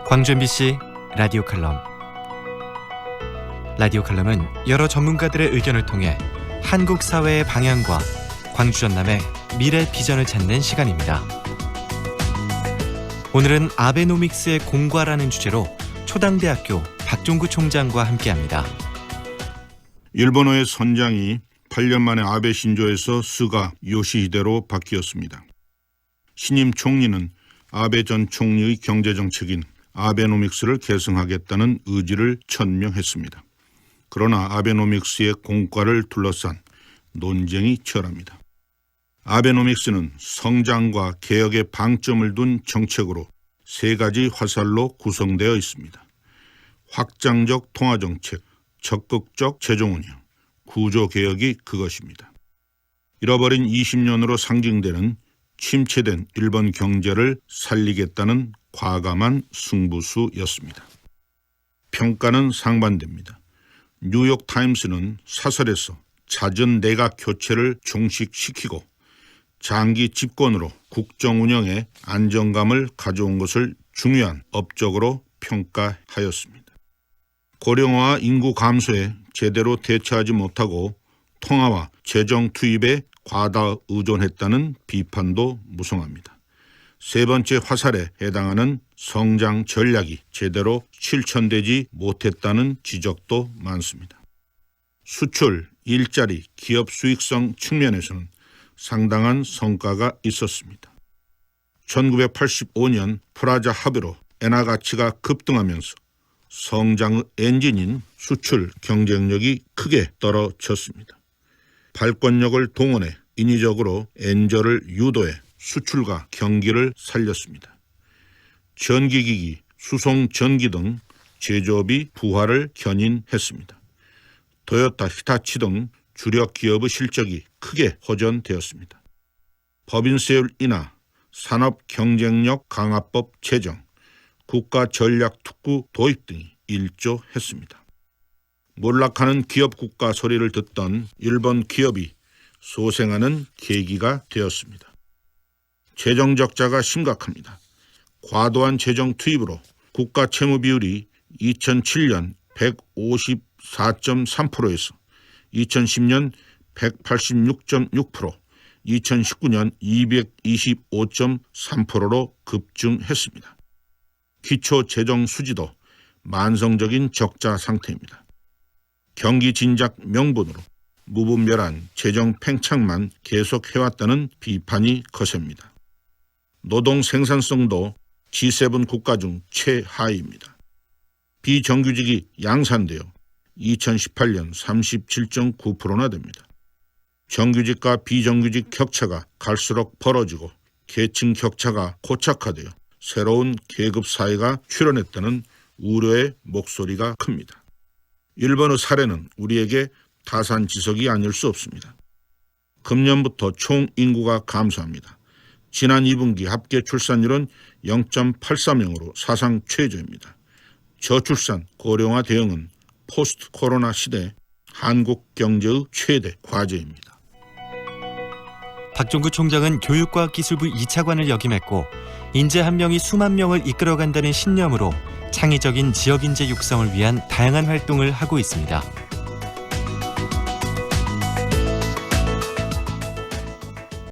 광주 MBC 라디오 칼럼. 라디오 칼럼은 여러 전문가들의 의견을 통해 한국 사회의 방향과 광주 전남의 미래 비전을 찾는 시간입니다. 오늘은 아베노믹스의 공과라는 주제로 초당대학교 박종구 총장과 함께합니다. 일본어의 선장이 8년 만에 아베 신조에서 스가 요시히데로 바뀌었습니다. 신임 총리는 아베 전 총리의 경제정책인 아베노믹스를 계승하겠다는 의지를 천명했습니다. 그러나 아베노믹스의 공과를 둘러싼 논쟁이 치열합니다. 아베노믹스는 성장과 개혁에 방점을 둔 정책으로 세 가지 화살로 구성되어 있습니다. 확장적 통화정책, 적극적 재정운영, 구조개혁이 그것입니다. 잃어버린 20년으로 상징되는 침체된 일본 경제를 살리겠다는 과감한 승부수였습니다. 평가는 상반됩니다. 뉴욕타임스는 사설에서 잦은 내각 교체를 종식시키고 장기 집권으로 국정 운영에 안정감을 가져온 것을 중요한 업적으로 평가하였습니다. 고령화와 인구 감소에 제대로 대처하지 못하고 통화와 재정 투입에 과다 의존했다는 비판도 무성합니다. 세 번째 화살에 해당하는 성장 전략이 제대로 실천되지 못했다는 지적도 많습니다. 수출, 일자리, 기업 수익성 측면에서는 상당한 성과가 있었습니다. 1985년 프라자 합의로 엔화 가치가 급등하면서 성장의 엔진인 수출 경쟁력이 크게 떨어졌습니다. 발권력을 동원해 인위적으로 엔저를 유도해 수출과 경기를 살렸습니다. 전기기기, 수송전기 등 제조업이 부활을 견인했습니다. 토요타, 히타치 등 주력 기업의 실적이 크게 호전되었습니다. 법인세율 인하, 산업 경쟁력 강화법 제정, 국가 전략 특구 도입 등이 일조했습니다. 몰락하는 기업 국가 소리를 듣던 일본 기업이 소생하는 계기가 되었습니다. 재정 적자가 심각합니다. 과도한 재정 투입으로 국가 채무 비율이 2007년 154.3%에서 2010년 186.6%, 2019년 225.3%로 급증했습니다. 기초 재정 수지도 만성적인 적자 상태입니다. 경기 진작 명분으로 무분별한 재정 팽창만 계속해왔다는 비판이 거셉니다. 노동 생산성도 G7 국가 중 최하위입니다. 비정규직이 양산되어 2018년 37.9%나 됩니다. 정규직과 비정규직 격차가 갈수록 벌어지고 계층 격차가 고착화되어 새로운 계급 사회가 출현했다는 우려의 목소리가 큽니다. 일본의 사례는 우리에게 타산지석이 아닐 수 없습니다. 금년부터 총 인구가 감소합니다. 지난 2분기 합계 출산율은 0.83명으로 사상 최저입니다. 저출산, 고령화 대응은 포스트 코로나 시대 한국 경제의 최대 과제입니다. 박종구 총장은 교육과학기술부 2차관을 역임했고 인재 한 명이 수만 명을 이끌어간다는 신념으로 창의적인 지역인재 육성을 위한 다양한 활동을 하고 있습니다.